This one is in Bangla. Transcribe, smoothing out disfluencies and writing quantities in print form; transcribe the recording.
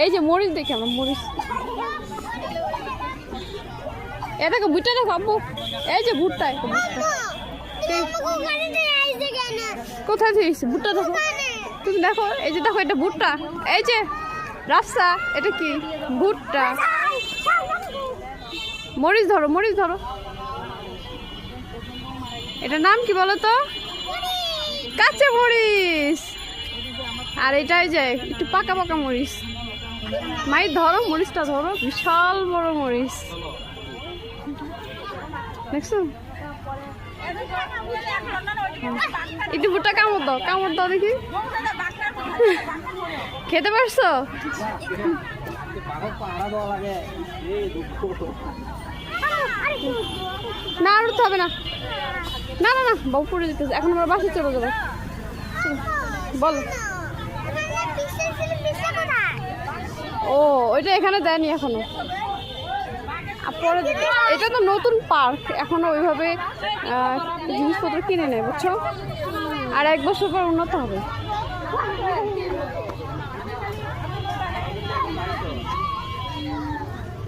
এই যে মরিচ দেখি আমরা মরিচ এটাকে ভুট্টা দেখো আব্বু এই যে ভুট্টা কোথায় থেকে ভুট্টা দেখো তুমি দেখো এই যে দেখো এটা ভুট্টা এই যে রাস্তা এটা কি ভুট্টা মরিচ ধরো এটার নাম কি বলো তো কাঁচা মরিচ আর এটাই যে একটু পাকা পাকা মরিচ মাই ধরো মরিচটা ধরো বিশাল বড় মরিচ দেখছো একটু ভুট্টা কামড় দাও দেখি খেতে পারছো না আর উঠতে হবে না না না না বাবু পড়ে যেতেছে এখন আমরা বাসে চলে যাবো বলো ও ওইটা এখানে দেয়নি এখনো পরে এটা তো নতুন পার্ক এখনো ওইভাবে জিনিসপত্র কিনে নেয় বুঝছো আর 1 বছর পর উন্নত হবে